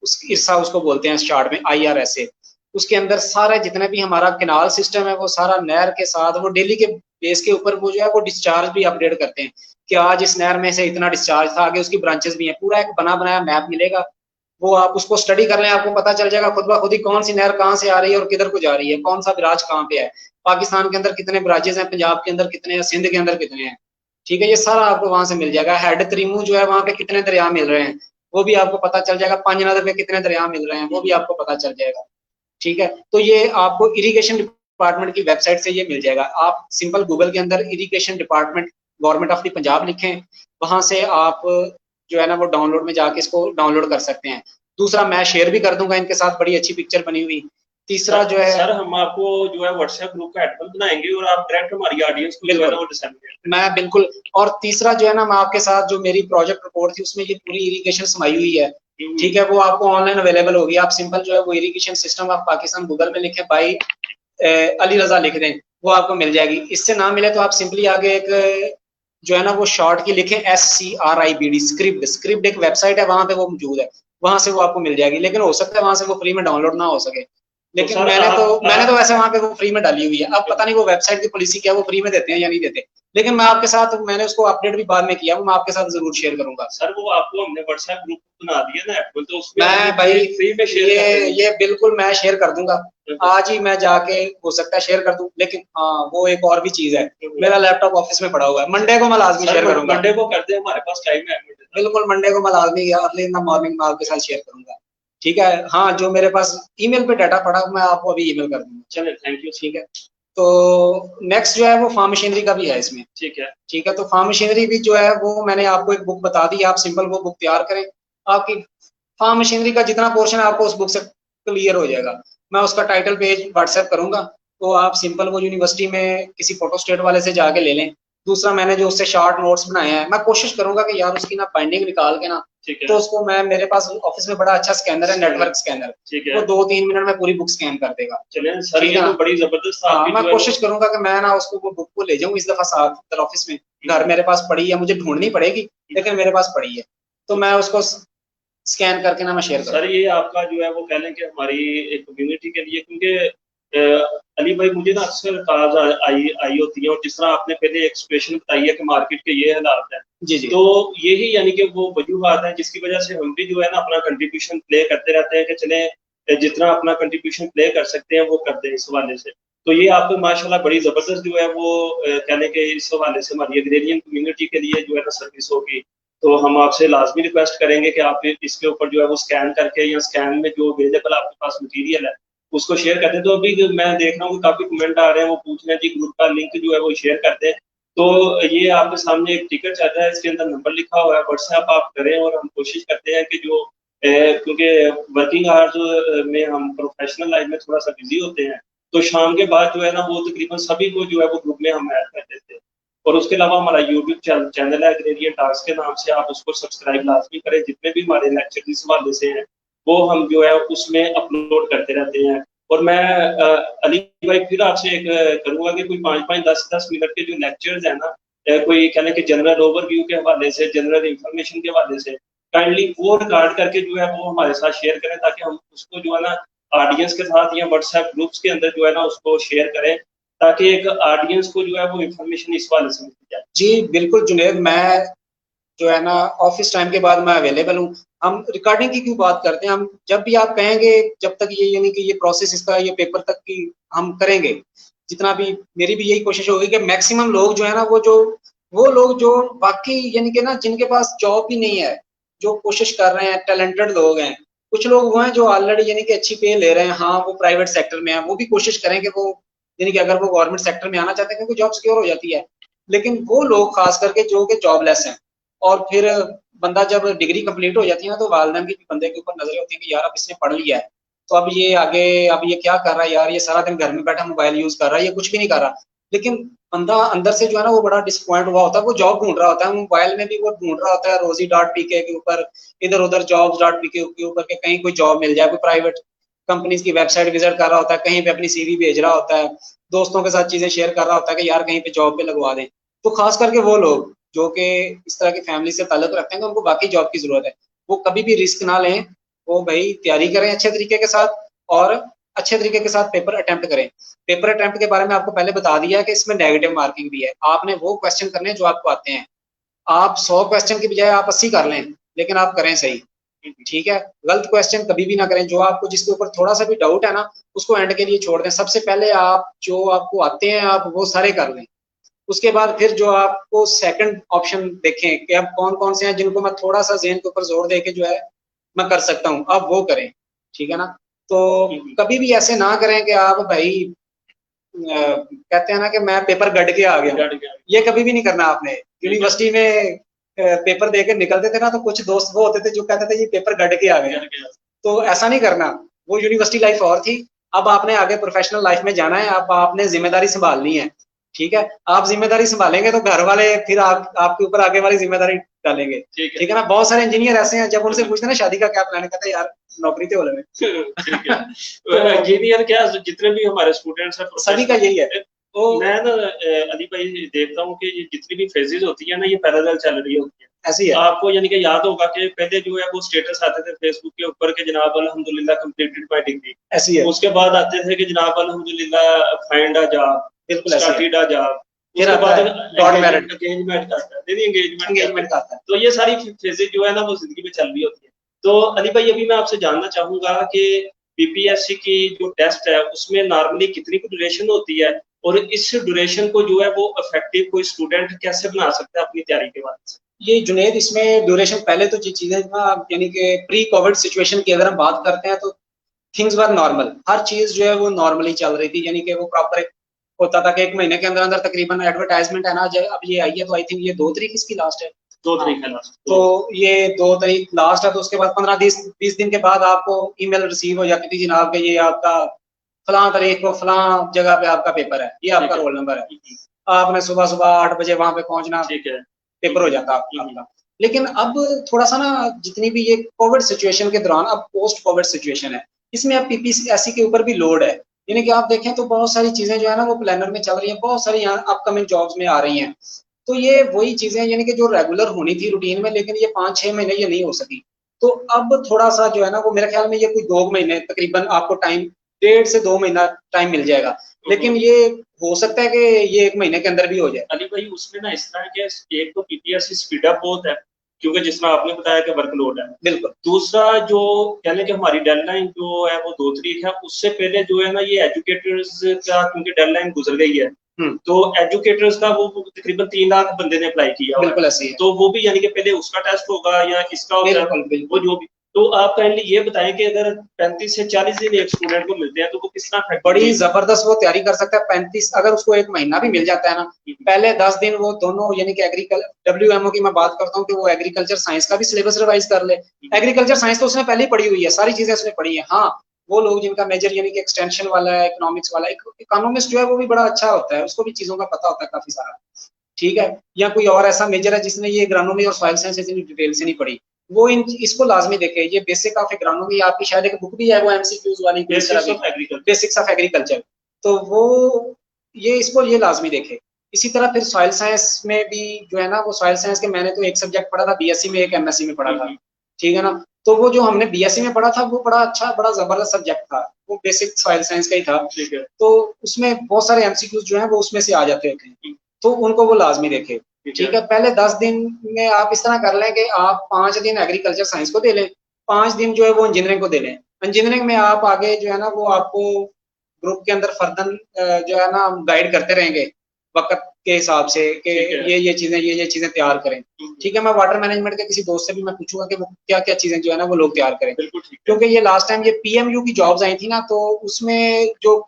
उस इरसा उसको बोलते हैं शॉर्ट में, IRSA। उसके अंदर सारे जितने भी हमारा केनाल सिस्टम है वो सारा नहर के साथ, वो डेली के बेस के ऊपर वो जो है वो डिस्चार्ज भी अपडेट करते हैं कि आज इस नहर में से इतना डिस्चार्ज था, आगे उसकी ब्रांचेस भी हैं, पूरा एक बना बनाया मैप मिलेगा। वो आप उसको स्टडी कर लें, आपको पता चल जाएगा खुद ब खुद ही कौन सी नहर कहाँ से आ रही है और किधर को जा रही है, कौन सा बिराज कहाँ पे है, पाकिस्तान के अंदर कितने बिराजेस हैं, पंजाब के अंदर कितने हैं, सिंध के अंदर कितने हैं। ठीक है, ये सारा आपको वहां से मिल जाएगा। हेड त्रिमू जो है वहां पे कितने दरिया मिल रहे हैं वो भी आपको पता चल जाएगा, पांचनद पे कितने दरिया मिल रहे हैं वो भी आपको पता चल जाएगा। ठीक है, तो ये आपको इरिगेशन डिपार्टमेंट की वेबसाइट से ये मिल जाएगा। आप सिंपल गूगल के अंदर irrigation department government of the Punjab लिखें, वहां से आप जो है ना वो डाउनलोड में जाके इसको डाउनलोड कर सकते हैं। दूसरा मैं शेयर भी कर दूंगा इनके साथ, बड़ी अच्छी पिक्चर बनी हुई। तीसरा जो है सर हम आपको जो है व्हाट्सएप ग्रुप का एडमिन बनाएंगे और आप डायरेक्ट हमारी ऑडियंस को जो है ना वो डिसेमिनेट। मैं बिल्कुल। और तीसरा जो है ना, मैं आपके साथ जो मेरी प्रोजेक्ट रिपोर्ट थी उसमें ये पूरी इरिगेशन समाई हुई है। ठीक है, वो आपको ऑनलाइन अवेलेबल होगी। आप सिंपल जो है वो इरिगेशन सिस्टम आप पाकिस्तान गूगल में लिखें, भाई अली रजा लिख दें, वो आपको मिल जाएगी। इससे ना मिले तो आप सिंपली आगे एक जो है ना वो शॉर्ट की लिखें, SCRIBD, स्क्रिप्ट। स्क्रिप्ट एक वेबसाइट है, वहां पे वो मौजूद है, वहां से वो आपको मिल जाएगी। लेकिन हो सकता है वहां से वो फ्री में डाउनलोड ना हो सके, लेकिन तो मैंने तो वैसे वहां पे वो फ्री में डाली हुई है। अब पता नहीं वो वेबसाइट की पॉलिसी क्या है, वो फ्री में देते हैं या नहीं देते, लेकिन मैं आपके साथ, मैंने उसको अपडेट भी बाद में किया, वो मैं आपके साथ जरूर शेयर करूंगा। सर वो आपको हमने व्हाट्सएप ग्रुप बना दिया ना एप्पल, तो उसमें मैं भाई फ्री में शेयर ये बिल्कुल मैं शेयर कर दूंगा, आज ही मैं जाके हो सकता है शेयर कर दूं। लेकिन हाँ वो एक और भी चीज है, मेरा लैपटॉप ऑफिस में पड़ा हुआ है, मंडे को मैं लाजमी शेयर करूंगा। मंडे को करते हैं, हमारे पास टाइम है। बिल्कुल मंडे को मैं लाजमी अर्ली इन द मॉर्निंग में आपके साथ शेयर करूंगा। ठीक है, हाँ जो मेरे पास ईमेल पे डाटा पड़ा मैं आपको अभी ईमेल कर दूंगा। चलिए थैंक यू। ठीक है, तो नेक्स्ट जो है वो फार्म मशीनरी का भी है इसमें। ठीक है, ठीक है, तो फार्म मशीनरी भी जो है वो मैंने आपको एक बुक बता दी, आप सिंपल वो बुक तैयार करें, आपकी फार्म मशीनरी का जितना पोर्शन है आपको उस बुक से क्लियर हो जाएगा। मैं उसका टाइटल पेज व्हाट्सएप करूंगा, तो आप सिंपल वो यूनिवर्सिटी में किसी फोटो स्टेट वाले से जाके ले लें। दूसरा मैंने जो उससे शॉर्ट नोट्स बनाए हैं, मैं कोशिश करूंगा कि यार उसकी ना बाइंडिंग निकाल के ना, तो उसको मैं, मेरे पास ऑफिस में बड़ा अच्छा स्कैनर है, नेटवर्क स्कैनर, तो 2-3 मिनट में पूरी बुक स्कैन कर देगा। चलिए सर ये तो बड़ी जबरदस्त। हाँ मैं कोशिश करूंगा कि मैं ना उसको वो बुक को ले जाऊं इस दफा साथ ऑफिस में, घर मेरे पास पड़ी है, मुझे ढूंढनी पड़ेगी लेकिन मेरे पास पड़ी है, तो मैं उसको स्कैन करके ना मैं शेयर करूँ। सर ये आपका जो है वो कह लें कि हमारी एक कम्युनिटी के लिए, क्योंकि अली भाई मुझे ना अक्सर कॉल्स आई होती है, और जिस तरह आपने पहले एक सिचुएशन बताई है कि मार्केट के ये हालात है, जी जी, तो यही यानी कि वो वजूहत है जिसकी वजह से हम भी जो है ना अपना कंट्रीब्यूशन प्ले करते रहते हैं कि चले जितना अपना कंट्रीब्यूशन प्ले कर सकते हैं वो करते हैं इस हवाले से। तो ये आपको माशाल्लाह बड़ी जबरदस्त जो है वो कहने के इस हवाले से हमारी एग्रेरियन कम्युनिटी के लिए जो है ना सर्विस होगी। तो हम आपसे लाजमी रिक्वेस्ट करेंगे कि आप इसके ऊपर जो है वो स्कैन करके, या स्कैन में जो अवेलेबल आपके पास मटीरियल है उसको शेयर करते हैं। तो अभी मैं देख रहा हूँ कि काफी कमेंट आ रहे हैं, वो पूछ रहे हैं जी ग्रुप का लिंक जो है वो शेयर करते हैं। तो ये आपके सामने एक टिकट चल रहा है, इसके अंदर नंबर लिखा हुआ है, व्हाट्सएप आप करें, और हम कोशिश करते हैं कि जो क्योंकि वर्किंग आवर्स में हम प्रोफेशनल लाइफ में थोड़ा सा बिजी होते हैं, तो शाम के बाद जो है ना वो तकरीबन सभी को जो है वो ग्रुप में हम ऐड कर देते हैं। और उसके अलावा हमारा यूट्यूब चैनल है एग्रेरियन टॉक्स के नाम से, आप उसको सब्सक्राइब लाजमी करें। जितने भी हमारे लेक्चर इस हवाले से हैं वो हम जो है उसमें अपलोड करते रहते हैं। और मैं अली भाई फिर आपसे एक करूंगा कि कोई 5-5 10-10 मिनट के जो लेक्चर्स है ना, कोई कहने के जनरल ओवरव्यू के हवाले से, जनरल इंफॉर्मेशन के हवाले से, काइंडली वो रिकॉर्ड करके जो है वो हमारे साथ शेयर करें, ताकि हम उसको जो है ना ऑडियंस के साथ या व्हाट्सएप ग्रुप्स के अंदर जो है ना उसको शेयर करें, ताकि एक ऑडियंस को जो है वो इंफॉर्मेशन इस हवाले से मिल जाए। जी बिल्कुल जुनेद, मैं जो है ना ऑफिस टाइम के बाद मैं अवेलेबल हूँ। हम रिकॉर्डिंग की क्यों बात करते हैं, हम जब भी आप कहेंगे, जब तक ये यानी कि ये प्रोसेस इसका ये पेपर तक की हम करेंगे, जितना भी मेरी भी यही कोशिश होगी कि मैक्सिमम लोग जो है ना वो लोग जो बाकी यानी कि ना जिनके पास जॉब भी नहीं है, जो कोशिश कर रहे हैं, टैलेंटेड लोग हैं, कुछ लोग वो हैं जो ऑलरेडी यानी कि अच्छी पे ले रहे हैं, हाँ वो प्राइवेट सेक्टर में है, वो भी कोशिश करें कि वो यानी कि अगर वो गवर्नमेंट सेक्टर में आना चाहते हैं क्योंकि जॉब सिक्योर हो जाती है। लेकिन वो लोग खास करके जो कि जॉबलेस हैं, और फिर बंदा जब डिग्री कंप्लीट हो जाती है ना तो वालदैन की बंदे के ऊपर नजरें होती है कि यार अब इसने पढ़ लिया है, तो अब ये आगे अब ये क्या कर रहा है यार, ये सारा दिन घर में बैठा मोबाइल यूज कर रहा है, ये कुछ भी नहीं कर रहा। लेकिन बंदा अंदर से जो है ना वो बड़ा डिसअपॉइंट हुआ होता है, वो जॉब ढूंढ रहा होता है, मोबाइल में भी वो ढूंढ रहा होता है रोजी डॉट पीके के ऊपर, इधर उधर जॉब्स डॉट पीके के ऊपर के कहीं कोई जॉब मिल जाए, कोई प्राइवेट कंपनीज की वेबसाइट विजिट कर रहा होता है, कहीं पे अपनी सीवी भेज रहा होता है, दोस्तों के साथ चीजें शेयर कर रहा होता है कि यार कहीं पे जॉब पे लगवा दें। तो खास करके वो लोग जो कि इस तरह की फैमिली से ताल्लुक रखते हैं तो उनको बाकी जॉब की जरूरत है, वो कभी भी रिस्क ना लें, वो भाई तैयारी करें अच्छे तरीके के साथ, और अच्छे तरीके के साथ पेपर अटेम्प्ट करें। पेपर अटेम्प्ट के बारे में आपको पहले बता दिया कि इसमें नेगेटिव मार्किंग भी है, आपने वो क्वेश्चन करने जो आपको आते हैं, आप 100 क्वेश्चन की बजाय आप 80 कर लें, लेकिन आप करें सही, ठीक है। गलत क्वेश्चन कभी भी ना करें, जो आपको जिसके ऊपर थोड़ा सा भी डाउट है ना उसको एंड के लिए छोड़ दें, सबसे पहले आप जो आपको आते हैं आप वो सारे कर लें, उसके बाद फिर जो आपको सेकंड ऑप्शन देखें कि अब कौन कौन से हैं जिनको मैं थोड़ा सा ज़हन के ऊपर जोर दे के जो है मैं कर सकता हूँ, अब वो करें, ठीक है ना। तो कभी भी ऐसे ना करें कि आप भाई कहते हैं ना कि मैं पेपर गढ़ के आ गया, ये कभी भी नहीं करना आपने। यूनिवर्सिटी में पेपर दे के निकलते थे ना तो कुछ दोस्त वो होते थे जो कहते थे ये पेपर गढ़ के आ गया, तो ऐसा नहीं करना। वो यूनिवर्सिटी लाइफ और थी, अब आपने आगे प्रोफेशनल लाइफ में जाना है, अब आपने जिम्मेदारी संभालनी है, ठीक है। आप जिम्मेदारी संभालेंगे तो घर वाले फिर आपके ऊपर आगे वाली जिम्मेदारी डालेंगे, ठीक है ना। बहुत सारे इंजीनियर ऐसे हैं जब उनसे पूछते हैं ना शादी का क्या प्लान है, कहते हैं यार नौकरी तो बोले तो इंजीनियर क्या जितने भी हमारे स्टूडेंट्स हैं सभी का यही है। तो मैं ना अली भाई देखता हूँ कि ये जितनी भी फेजेस होती है ना ये पैरेलल चल रही होती है, ऐसी है। आपको यानी कि याद होगा कि पहले जो है वो स्टेटस आते थे फेसबुक के ऊपर के जनाब अल्हम्दुलिल्लाह कंप्लीटेड माय डिग्री, ऐसी है। उसके बाद आते थे कि जनाब अल्हम्दुलिल्लाह find a job, started a job, उसके बाद एंगेजमेंट आता है, एंगेजमेंट आता है। तो ये सारी फेजेस जो है ना वो जिंदगी में चल रही होती है। तो अली भाई अभी मैं आपसे जानना चाहूंगा कि बीपीएससी की जो टेस्ट है उसमें नॉर्मली कितनी की ड्यूरेशन होती है, और इस ड्यूरेशन को जो है वो इफेक्टिव कोई स्टूडेंट कैसे बना सकता है अपनी तैयारी के बाद से? ये जुनेद इसमें ड्यूरेशन पहले तो जी चीजें यानी कि प्री कोविड सिचुएशन की अगर हम बात करते हैं तो थिंग्स वर नॉर्मल, हर चीज जो है वो नॉर्मली चल रही थी, यानी कि वो प्रॉपर होता था कि एक महीने के अंदर अंदर तकरीबन एडवर्टाइजमेंट है ना, अब ये आई है तो आई थिंक ये 2 तारीख इसकी लास्ट है, 2 तारीख है लास्ट, तो ये 2 तारीख लास्ट है, तो उसके बाद 15-20 दिन के बाद आपको ईमेल रिसीव हो जाती थी जनाब के ये आपका फलां तारीख को फलां जगह पे आपका पेपर है, ये आपका रोल नंबर है, आपने सुबह सुबह 8 बजे वहां पे पहुंचना, ठीक है, पेपर हो जाता आपका। लेकिन अब थोड़ा सा ना जितनी भी ये कोविड सिचुएशन के दौरान अब पोस्ट कोविड सिचुएशन है, इसमें अब पीपीएससी के ऊपर भी लोड है, यानी कि आप देखें तो बहुत सारी चीजें जो है ना वो प्लानर में चल रही हैं, बहुत सारी यहाँ अपकमिंग जॉब्स में आ रही हैं, तो ये वही चीजें यानी कि जो रेगुलर होनी थी रूटीन में, लेकिन ये 5-6 महीने ये नहीं हो सकी, तो अब थोड़ा सा जो है ना वो मेरे ख्याल में ये कोई 2 महीने तकरीबन आपको टाइम, 1.5 से 2 महीना टाइम मिल जाएगा, लेकिन ये हो सकता है कि ये 1 महीने के अंदर भी हो जाए। अली भाई उसमें ना इस तरह के एक तो पीपीएससी स्पीड अप बहुत है क्योंकि जिस तरह आपने बताया कि वर्कलोड है, बिल्कुल। दूसरा जो कहने कि हमारी डेडलाइन जो है वो 2 तारीख है, उससे पहले जो है ना ये एजुकेटर्स का क्योंकि डेडलाइन गुजर गई है, तो एजुकेटर्स का वो तकरीबन 3 लाख बंदे ने अप्लाई किया, बिल्कुल ऐसे ही है, तो वो भी यानी कि पहले उसका टेस्ट होगा या इसका होगा, वो जो भी। तो आप काइंडली ये बताएं कि अगर 35 से 40 दिन एक स्टूडेंट को मिलते हैं तो वो किस तरह बड़ी जबरदस्त वो तैयारी कर सकता है। 35 अगर उसको 1 महीना भी मिल जाता है ना, पहले 10 दिन वो दोनों यानी कि एग्रीकल्चर WMO की मैं बात करता हूँ कि वो एग्रीकल्चर साइंस का भी सिलेबस रिवाइज कर ले, एग्रीकल्चर साइंस तो उसने पहले ही पढ़ी हुई है, सारी चीजें उसने पढ़ी है। हाँ वो लोग जिनका मेजर यानी कि एक्सटेंशन वाला है, इकोनॉमिक्स वाला, इकोनॉमिक्स जो है वो भी बड़ा अच्छा होता है, उसको भी चीजों का पता होता है काफी सारा, ठीक है। या कोई और ऐसा मेजर है जिसने ये एग्रोनॉमी और सॉइल साइंस इतनी डिटेल से नहीं पढ़ी, वो इसको लाजमी देखे। ये बेसिक ऑफ एग्रोनॉमी आपकी शायद एक बुक भी है वो एमसीक्यूज वाली, बेसिक्स ऑफ एग्रीकल्चर, तो वो ये इसको ये लाजमी देखे। इसी तरह फिर सॉइल साइंस में भी जो है ना वो सॉइल साइंस के मैंने तो एक सब्जेक्ट पढ़ा था बीएससी में, एक एमएससी में पढ़ा था, ठीक है ना। तो वो जो हमने बीएससी में पढ़ा था वो बड़ा अच्छा बड़ा जबरदस्त सब्जेक्ट था, वो बेसिक सॉइल साइंस का ही था, ठीक है। तो उसमें बहुत सारे एमसीक्यूज जो है वो उसमें से आ जाते थे, तो उनको वो लाजमी देखे। ठीक है, पहले 10 दिन में आप इस तरह कर लें कि आप 5 दिन एग्रीकल्चर साइंस को दे लें, 5 दिन जो है वो इंजीनियरिंग को दे लें। इंजीनियरिंग में आप आगे जो है ना वो आपको ग्रुप के अंदर फर्दर जो है ना गाइड करते रहेंगे वक्त के हिसाब से कि ये चीजें ये चीजें तैयार करें। ठीक है, मैं वाटर मैनेजमेंट के किसी दोस्त से भी मैं पूछूंगा कि वो क्या क्या चीजें जो है ना वो लोग तैयार करें, क्योंकि ये लास्ट टाइम ये पीएमयू की जॉब्स आई थी ना, तो उसमें जो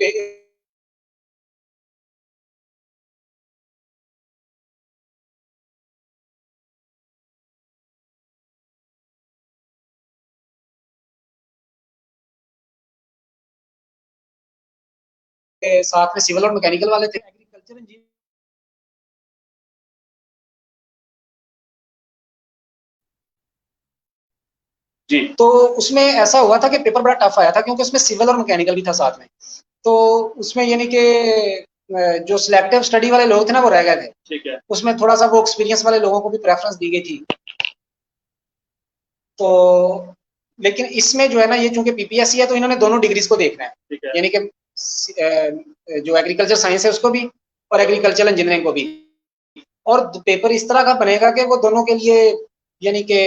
साथ में सिविल और मैकेनिकल वाले थे, एग्रीकल्चर इंजीनियर जी। तो उसमें ऐसा हुआ था कि पेपर बड़ा टफ आया था क्योंकि उसमें सिविल और मैकेनिकल भी था साथ में। तो उसमें यानी कि जो सिलेक्टिव स्टडी वाले लोग थे ना वो रह गए थे। ठीक है। उसमें थोड़ा सा वो एक्सपीरियंस वाले लोगों को भी प्रेफरेंस दी गई थी। तो लेकिन इसमें जो है ना ये चूंकि पीपीएससी है तो इन्होंने दोनों डिग्रीज को देखना है, यानी कि जो एग्रीकल्चर साइंस है उसको भी और एग्रीकल्चर इंजीनियरिंग को भी। और पेपर इस तरह का बनेगा कि वो दोनों के लिए यानी कि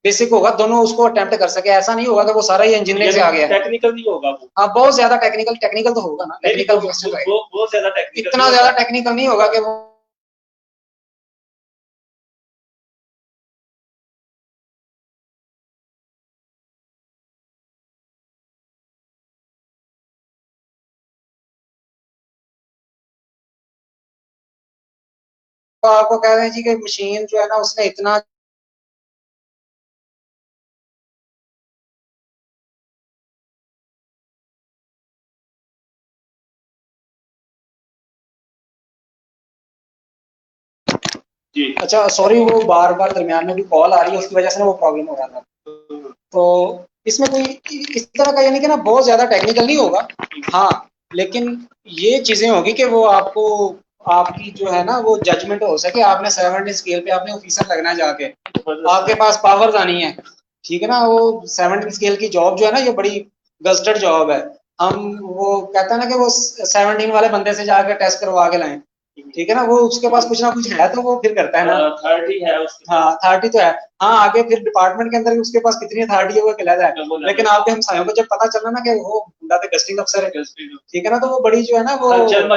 बेसिक होगा, दोनों उसको अटेम्प्ट कर सके। ऐसा नहीं होगा कि वो सारा ही इंजीनियरिंग से आ गया है, टेक्निकल नहीं होगा वो। हाँ बहुत ज्यादा टेक्निकल तो होगा ना, टेक्निकल क्वेश्चन रहेगा, बहुत ज्यादा टेक्निकल, इतना ज्यादा टेक्निकल नहीं होगा कि वो आपको कह रहे हैं जी कि मशीन जो है ना उसने इतना जी। अच्छा सॉरी, वो बार बार दरमियान में भी कॉल आ रही है, उसकी वजह से ना वो प्रॉब्लम हो रहा था। तो इसमें कोई इस तरह का यानी कि ना बहुत ज्यादा टेक्निकल नहीं होगा, हाँ, लेकिन ये चीजें होगी कि वो आपको आपकी जो है ना वो जजमेंट हो सके। आपने 70 स्केल पे आपने ऑफिसर लगना है जाके, आपके पास पावर्स आनी है, ठीक है ना। वो 70 स्केल की जॉब जो है ना ये बड़ी गजटेड जॉब है। हम वो कहते हैं ना कि वो 17 वाले बंदे से जाकर टेस्ट करवा के लाएं, ठीक है ना, वो उसके पास कुछ ना कुछ है तो वो फिर करता है ना, अथॉरिटी है उसके, हाँ अथॉरिटी तो है, हाँ आगे फिर डिपार्टमेंट के अंदर उसके पास कितनी अथॉरिटी है वो कहलाता है। लेकिन आपके हमसायों को जब पता चला ना कि वो बंदा तो गस्टिंग अफसर है, ठीक है ना, तो वो बड़ी जो है ना वो हलचल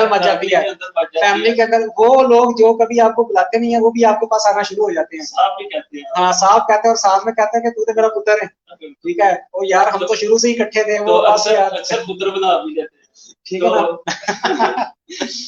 मच जाती है फैमिली के अंदर। वो लोग जो कभी आपको बुलाते नहीं है वो भी आपके पास आना शुरू हो जाते हैं, साहब भी कहते हैं, हाँ साहब कहते हैं, और साथ में कहते हैं कि तू तो मेरा पुत्र है, ठीक है, वो यार हम तो शुरू से ही इकट्ठे थे, वो अक्सर पुत्र बना भी देते हैं, ठीक है ना।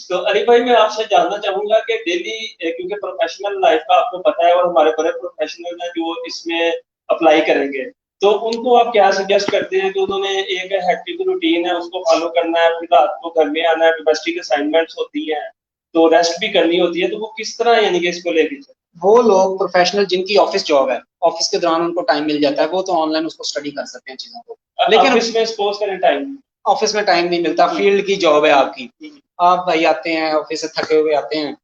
तो अली भाई मैं आपसे जानना चाहूंगा कि डेली, क्योंकि प्रोफेशनल लाइफ का आपको पता है और हमारे बड़े प्रोफेशनल हैं जो इसमें अप्लाई करेंगे, तो उनको आप क्या सजेस्ट करते हैं कि उन्होंने एक हेक्टिक रूटीन है उसको फॉलो करना है, फिर रात को घर में आना है, डोमेस्टिक असाइनमेंट्स होती हैं तो रेस्ट भी करनी होती है, तो वो किस तरह यानी कि इसको लेके चलते? वो लोग प्रोफेशनल जिनकी ऑफिस जॉब है, ऑफिस के दौरान उनको टाइम मिल जाता है, वो तो ऑनलाइन उसको स्टडी कर सकते हैं चीजों को, लेकिन ऑफिस में सपोज करें टाइम, ऑफिस में टाइम नहीं मिलता, फील्ड की जॉब है आपकी, आप भाई आते हैं ऑफिस से थके हुए आते हैं,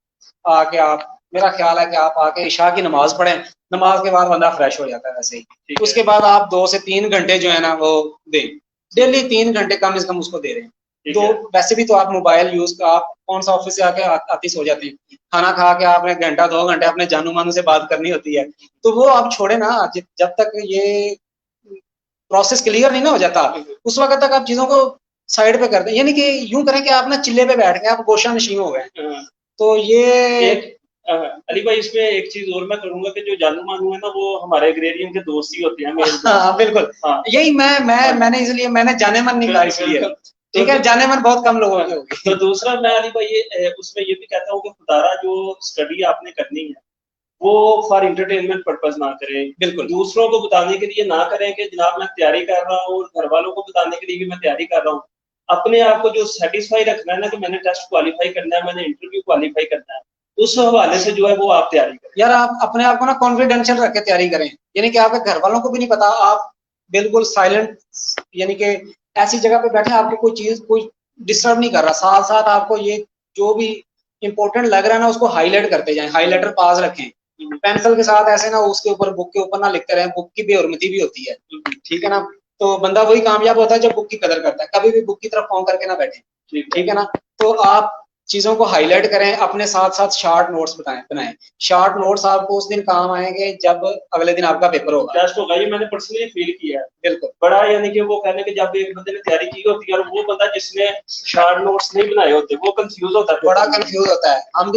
आके आप, मेरा ख्याल है कि आप आके इशा की नमाज पढ़ें, नमाज के बाद बंदा फ्रेश हो जाता है वैसे ही, उसके बाद आप 2 से 3 घंटे जो है ना वो दें, डेली 3 घंटे कम से कम उसको दे रहे हैं। तो वैसे भी तो आप मोबाइल यूज, आप कौन सा ऑफिस से आके आती सो जाते हैं, खाना खा के आपने घंटा 2 घंटे अपने जानू मानू से बात करनी होती है, तो वो आप छोड़े ना, जब तक ये प्रोसेस क्लियर नहीं ना हो जाता उस वक्त तक आप चीजों को साइड पे कर दें, यानी कि यूं करें कि आप ना चिल्ले पे बैठ गए, आप गोशा नशीन हो गए। तो ये अली भाई इसमें एक चीज और मैं करूंगा कि जो जानू मानू है ना वो हमारे एग्रेरियन के दोस्त ही होते हैं, हाँ बिल्कुल, हाँ। यही मैंने इसलिए मैंने जाने मन नहीं कहा इसलिए, ठीक है, जाने मन बहुत कम लोगों की होगी। तो दूसरा मैं अली भाई उसमें ये भी कहता हूँ कि खुदारा जो स्टडी आपने करनी है वो फॉर इंटरटेनमेंट पर्पज ना करें, बिल्कुल दूसरों को बताने के लिए ना करें कि जनाब मैं तैयारी कर रहा हूँ, घर वालों को बताने के लिए भी मैं तैयारी कर रहा हूँ। अपने आप को जो सेटिस्फाई रखना है ना कि मैंने टेस्ट क्वालिफाई करना है, मैंने इंटरव्यू क्वालिफाई करना है, उस हवाले से जो है वो आप तैयारी करें। यार आप अपने आप को ना कॉन्फिडेंशियल रख के तैयारी करें, यानी कि आपके घर वालों को भी नहीं पता, आप बिल्कुल साइलेंट, यानी कि ऐसी जगह पे बैठे आपको कोई चीज कोई डिस्टर्ब नहीं कर रहा, साथ साथ आपको ये जो भी इंपॉर्टेंट लग रहा है ना उसको हाईलाइट करते जाएं, हाईलाइटर पास रखें, पेंसिल के साथ ऐसे ना उसके ऊपर बुक के ऊपर ना लिखते रहें, बुक की बेहरमती भी होती है, ठीक है ना। तो बंदा वही कामयाब होता है जब बुक की कदर करता है, कभी भी बुक की तरफ फोन करके ना बैठे, ठीक है ना। तो आप चीजों को हाईलाइट करें, अपने साथ साथ शार्ट नोट्स बनाएं। शार्ट नोट्स आपको उस दिन काम आएंगे जब अगले दिन आपका पेपर होगा, टेस्ट होगा। ये मैंने पर्सनली फील किया है। बिल्कुल बड़ा यानी कि वो कहने के जब एक बंदे ने तैयारी की होती है और वो बंदा जिसने शार्ट नोट्स नहीं बनाए होते वो कंफ्यूज होता है, बड़ा कंफ्यूज होता है। हम भी